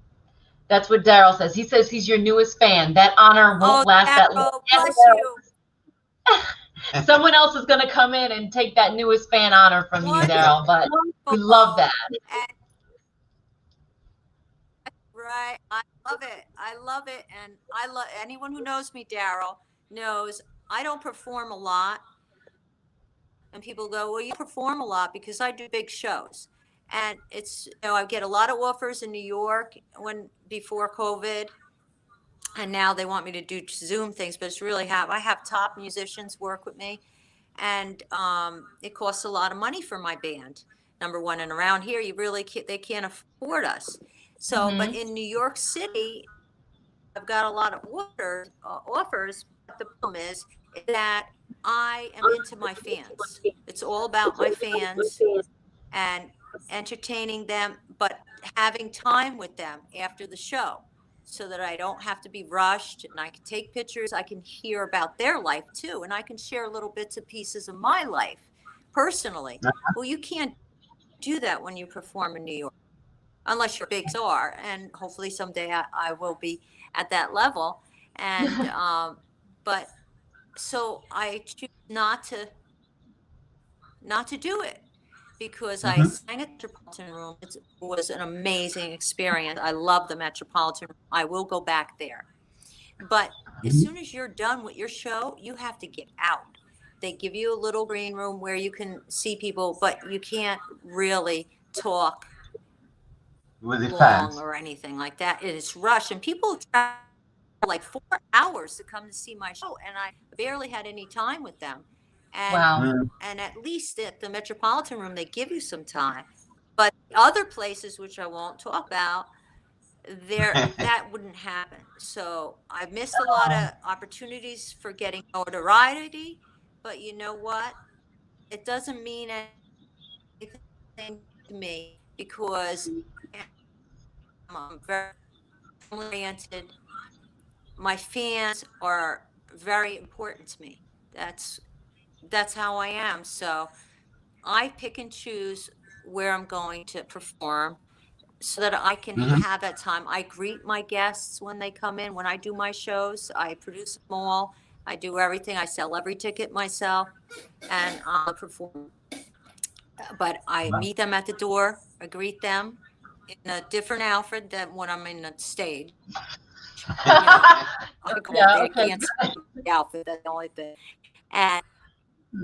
That's what Daryl says. He says he's your newest fan. That honor won't Oh, last that long. Daryl, bless you. Someone else is going to come in and take that newest fan honor from you, Daryl. But we love that. And, right, I love it. I love it, and I love anyone who knows me. Daryl knows I don't perform a lot, and people go, "Well, you perform a lot because I do big shows." And it's I get a lot of offers in New York when before COVID, and now they want me to do Zoom things, but it's really I have top musicians work with me, and it costs a lot of money for my band. Number one, and around here, they can't afford us. So, but in New York City, I've got a lot of offers. But the problem is that I am into my fans. It's all about my fans and entertaining them, but having time with them after the show so that I don't have to be rushed and I can take pictures. I can hear about their life too. And I can share little bits and pieces of my life personally. Well, you can't do that when you perform in New York, unless you're a big star. And hopefully someday I will be at that level. And, but so I choose not to do it. Because I sang at the Metropolitan Room. It was an amazing experience. I love the Metropolitan Room. I will go back there. But as soon as you're done with your show, you have to get out. They give you a little green room where you can see people, but you can't really talk With the long fans. or anything like that. It's rushed. And people travel like 4 hours to come to see my show, and I barely had any time with them. And, Wow. and at least at the Metropolitan Room, they give you some time. But other places, which I won't talk about, that wouldn't happen. So I've missed a lot of opportunities for getting notoriety. But you know what? It doesn't mean anything to me because I'm very oriented. My fans are very important to me. That's how I am. So I pick and choose where I'm going to perform so that I can have that time. I greet my guests when they come in. When I do my shows, I produce them all. I do everything. I sell every ticket myself, and I'll perform. But I meet them at the door. I greet them in a different outfit than when I'm in the stage. I can't see the outfit. That's the only thing. And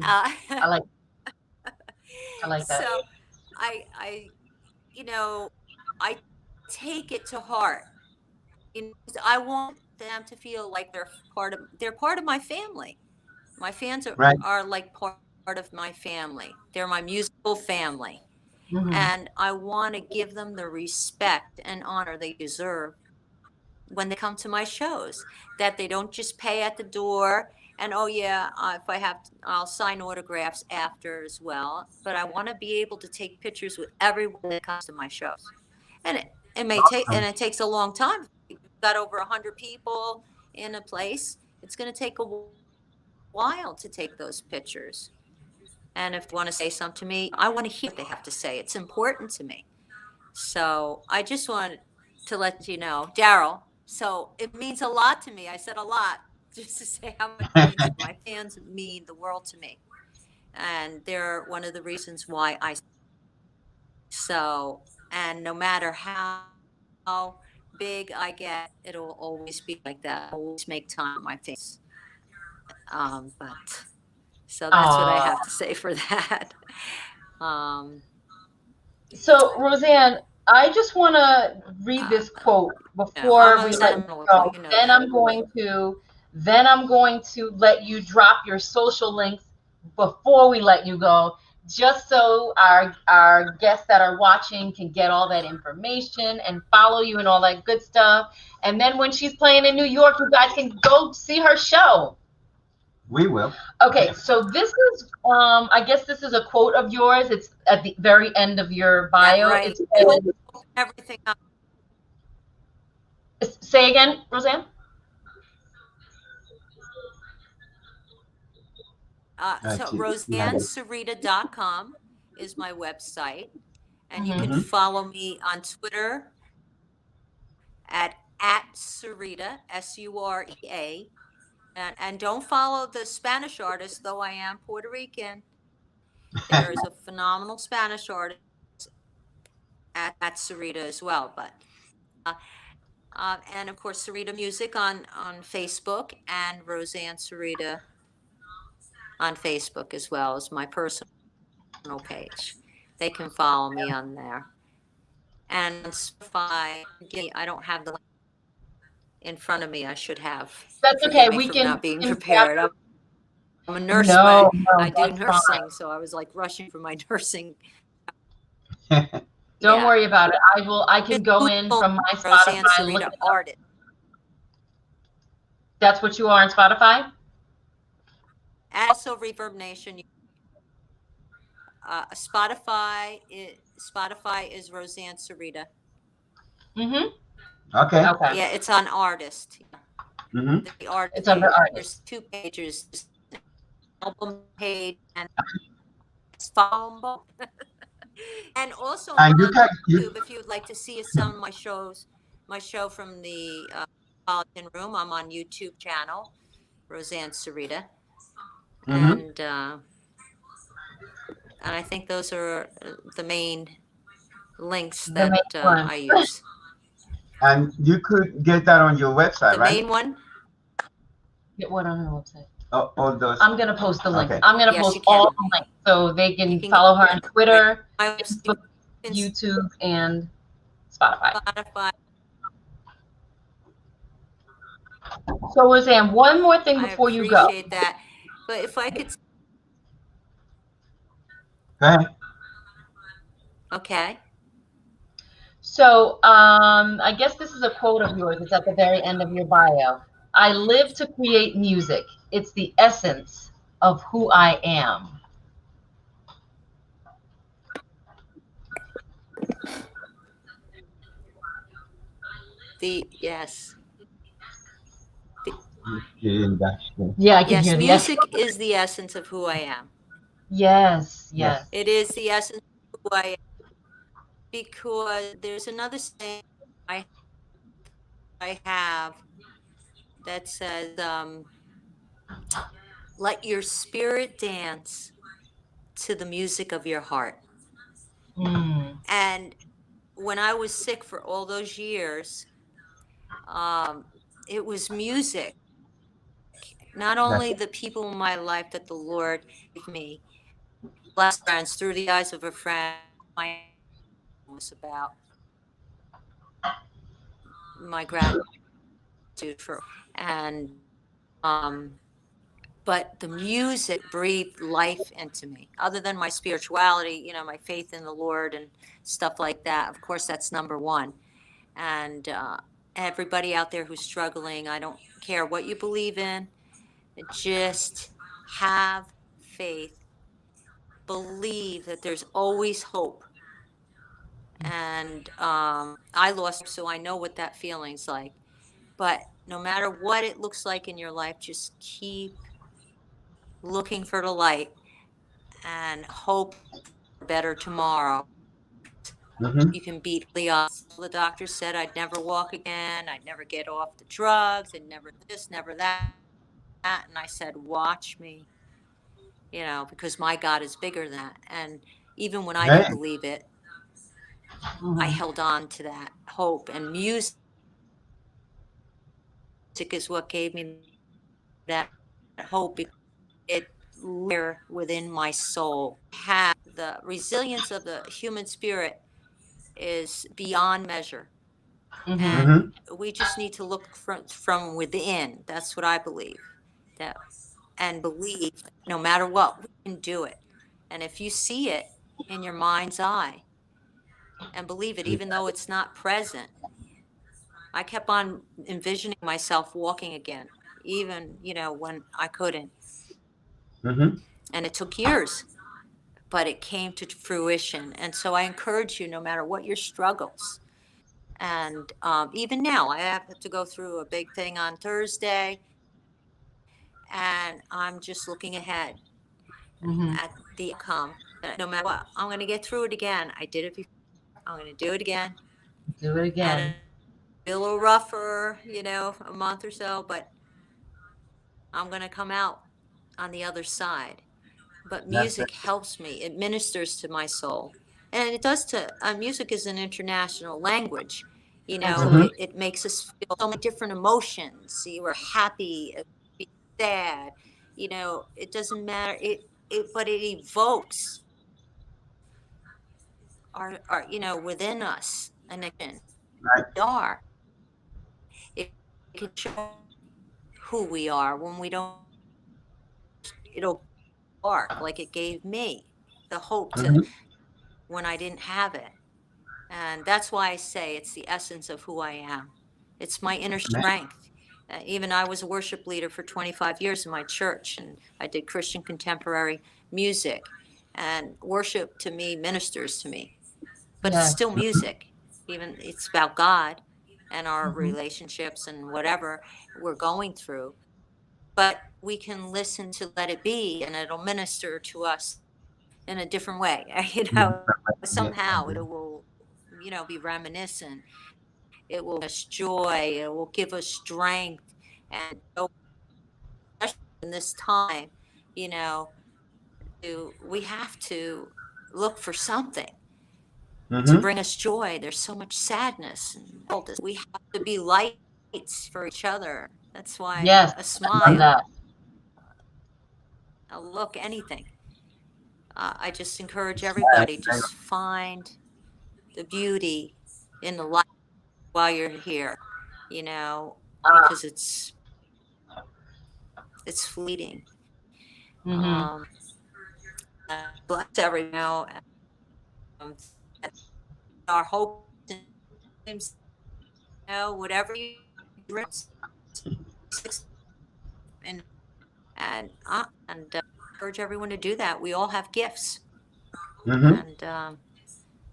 I like that. so I I take it to heart. I want them to feel like they're part of my family. My fans are like part of my family. They're my musical family. And I want to give them the respect and honor they deserve when they come to my shows, that they don't just pay at the door and if I have I'll sign autographs after as well, but I want to be able to take pictures with everyone that comes to my shows. And it takes a long time. You've got over 100 people in a place. It's going to take a while to take those pictures. And if they want to say something to me, I want to hear what they have to say. It's important to me. So I just wanted to let you know, Daryl. So it means a lot to me. I said a lot just to say how much my fans mean the world to me. And they're one of the reasons why and no matter how big I get, it'll always be like that. I'll always make time for my fans. But so that's what I have to say for that. So Roseann, I just want to read this quote before I'm we a let you sentimental, go. you know Then that. I'm going to let you drop your social links before we let you go, just so our guests that are watching can get all that information and follow you and all that good stuff. And then when she's playing in New York, you guys can go see her show. We will. Okay, so this is I guess this is a quote of yours. It's at the very end of your That bio. right. Everything up. Say again, Roseann. So RoseannSureda.com is my website, and you can Mhm. follow me on Twitter at Sureda, Surea, and don't follow the Spanish artist, though I am Puerto Rican. There is a phenomenal Spanish artist at Sureda as well, but and of course Sureda Music on Facebook, and Roseann Sureda on Facebook as well as my personal page. They can follow me on there. And on Spotify, I don't have the link in front of me. I should have. That's Forgive okay. me We for can, not being can prepared. I'm a nurse, no, but I do that's nursing, fine. so I was like rushing for my nursing. Don't worry about it. I can go in from my Roseann Spotify and look Sureda it up. artist. That's what you are on Spotify? And also Reverb Nation. Spotify is Roseann Sureda. Mm-hmm. Okay. Okay. Yeah, it's on artist. Mhm. The art It's under page. artist. There's two pages. There's an album page and it's follow. And also And you on can YouTube, if you would like to see some of my shows, my show from the Politan Room, I'm on YouTube channel, Roseann Sureda. Mhm. And I think those are the main links The that main one. I use. And you could get that on your website, The right? main one? Get what on her website? All those. I'm gonna post the links. Okay. I'm gonna Yes, post you can. all the links so they You can can follow her on Twitter, My Facebook, website, YouTube, and Spotify. Spotify. So Roseann, one more thing I before you go. appreciate that. But if I could, Go ahead. okay. So I guess this is a quote of yours. It's at the very end of your bio. I live to create music. It's the essence of who I am. Yes. Yeah, I can Yes, hear the music is the essence of who I am. Yes, yes. It is the essence of who I am. Because there's another saying I have that says, let your spirit dance to the music of your heart. Mm. And when I was sick for all those years, it was music. Not only the people in my life that the Lord gave me, blessed friends through the eyes of a friend, my was about my gratitude for, and but the music breathed life into me. Other than my spirituality, my faith in the Lord and stuff like that. Of course, that's number one. And everybody out there who's struggling, I don't care what you believe in, just have faith. Believe that there's always hope. And I lost, so I know what that feeling's like. But no matter what it looks like in your life, just keep looking for the light and hope for a better tomorrow. Mhm. You can beat the odds. The doctor said I'd never walk again. I'd never get off the drugs, and never this, never that. And I said, watch me, because my God is bigger than that. And even when I didn't believe it, I held on to that hope. And music is what gave me that hope. It within my soul. Have the resilience of the human spirit is beyond measure. Mhm. And Mm-hmm. we just need to look from within. That's what I believe. That and believe no matter what, we can do it. And if you see it in your mind's eye and believe it, even though it's not present, I kept on envisioning myself walking again, even, when I couldn't. Mm-hmm. And it took years, but it came to fruition. And so I encourage you, no matter what your struggles, and even now, I have to go through a big thing on Thursday, and I'm just looking ahead Mhm. at the outcome. No matter what, I'm going to get through it again. I did it before. I'm going to do it again. Do it And again. it'll be a little rougher, a month or so, but I'm going to come out on the other side. But That's right. music helps me. It ministers to my soul. And it does to, music is an international language. Mm-hmm. Absolutely. It makes us feel so many different emotions. You are happy, sad, it doesn't matter. But it evokes our within us an connection. Right. We are. It can show who we are when we don't. It'll spark like it gave me the hope to Mm-hmm. when I didn't have it. And that's why I say it's the essence of who I am. It's my inner strength. Even I was a worship leader for 25 years in my church, and I did Christian contemporary music. And worship to me ministers to me, but it's Yes. still music. Even it's about God and our Mhm. relationships and whatever we're going through. But we can listen to Let It Be, and it'll minister to us in a different way. Yeah. Somehow it will, be reminiscent. It will give us joy. It will give us strength. And especially in this time, you know, we have to look for something to Mm-hmm. bring us joy. There's so much sadness and all this. We have to be lights for each other. That's why Yes. a I love smile, that. a look, anything. I just encourage Right. everybody, just find the beauty in the light while you're here, because it's fleeting. Mhm. Um, bless every now. Um, our hope, whatever you dreams, and and encourage everyone to do that. We all have gifts, Mm-hmm. and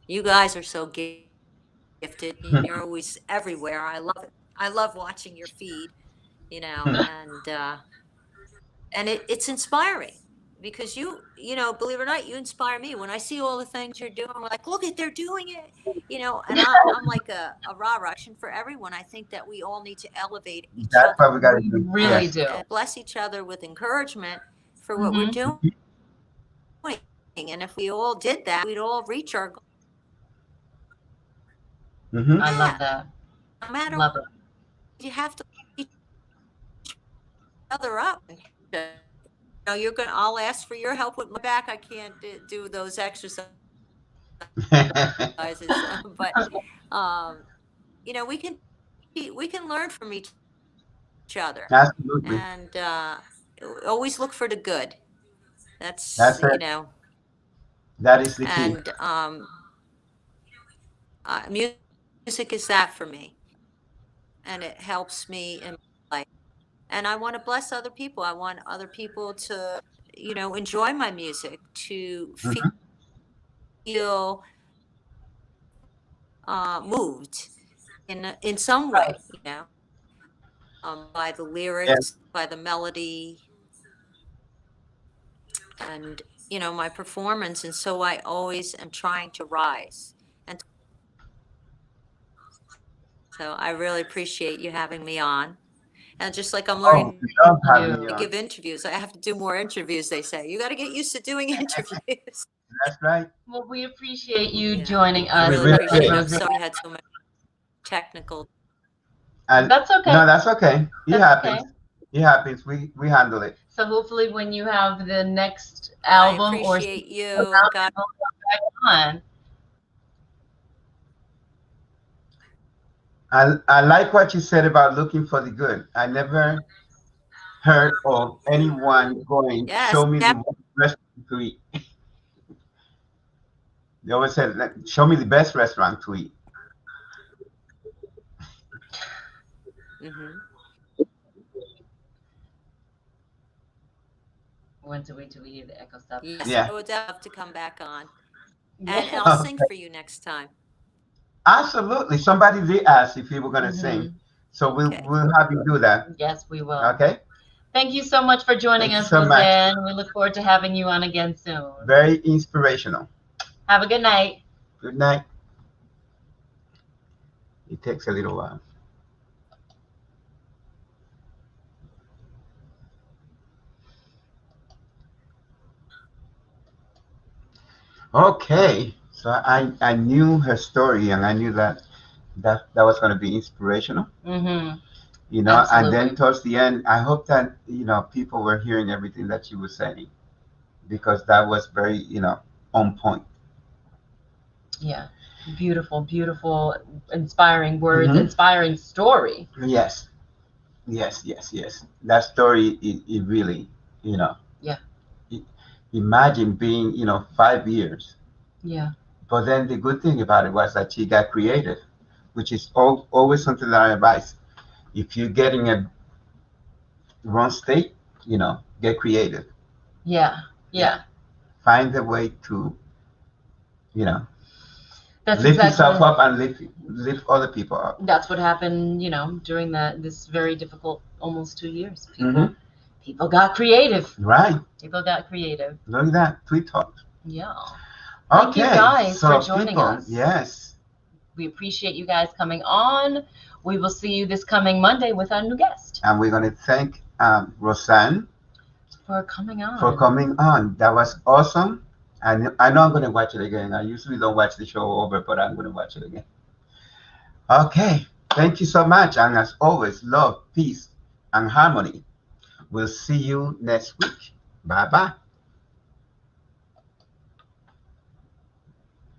you guys are so gifted. You're always everywhere. I love it. I love watching your feed, and it's inspiring because believe it or not, you inspire me when I see all the things you're doing. I'm like, look at, they're doing it, and I'm like a rah russian for everyone. I think that we all need to elevate each That's other what we gotta We do. really Yes. do. and bless each other with encouragement for what we're Mhm. doing. And if we all did that, we'd all reach our goal. Mm-hmm. I love that. No matter Love what, it. you have to lift each other up. I'll ask for your help with my back. I can't do those exercises, but we can learn from each other, Absolutely. and always look for the good. That's That's it. That is the key. and music is that for me, and it helps me in my life. And I want to bless other people. I want other people to, enjoy my music, to Mm-hmm. feel moved in some way, by the Yeah. lyrics, by the melody, and my performance. And so I always am trying to rise. And so I really appreciate you having me on. And just like I'm Oh, learning we love having you to on. give interviews, I have to do more interviews. They say you got to get used to doing interviews. That's right. Well, we appreciate you Yeah, joining I us. We really really appreciate it. do. I'm Roseann. sorry we had so much technical. And That's okay. no, that's okay. It That's happens. okay. It happens. We handle it. So hopefully, when you have the next I album or appreciate you. CD come out, God, we'll come back on. I like what you said about looking for the good. I never heard of anyone going, Yes, show me the worst restaurant to eat. They always said, show me the best restaurant to eat. hmm When to wait till we hear the echo stuff. Yes, Yeah. I would definitely love to come back on, and Yeah. I'll sing Okay. for you next time. Absolutely. Somebody did ask if you were going to sing. Mhm. So Okay. we'll have you do that. Yes, we will. Okay. Thank you so much for joining Thank you us, so much. Roseann. We look forward to having you on again soon. Very inspirational. Have a good night. Good night. It takes a little while. Okay. So I knew her story and I knew that was going to be inspirational. Mm-hmm. You know, and Absolutely. then towards the end, I hope that, people were hearing everything that she was saying because that was very, on point. Yeah. Beautiful, beautiful, inspiring words, Hmm. inspiring story. Yes. Yes, yes, yes. That story, it really, you know, Yeah. i- imagine being, 5 years. Yeah. But then the good thing about it was that she got creative, which is always something that I advise. If you're getting a wrong state, get creative. Yeah. Yeah. Yeah. Find a way to, you know, That's lift yourself exactly up and lift other people up. that's what happened, during this very difficult almost 2 years. Hmm. People got creative. Right. People got creative. Look at that. Tweet talk. Yeah. Thank you Okay. guys So for joining people, us. yes. We appreciate you guys coming on. We will see you this coming Monday with our new guest And we're going to thank Roseann for coming on. for coming on. That was awesome. And I know I'm going to watch it again. I usually don't watch the show over, but I'm going to watch it again. Okay. Thank you so much. And as always, love, peace, and harmony. We'll see you next week. Bye bye.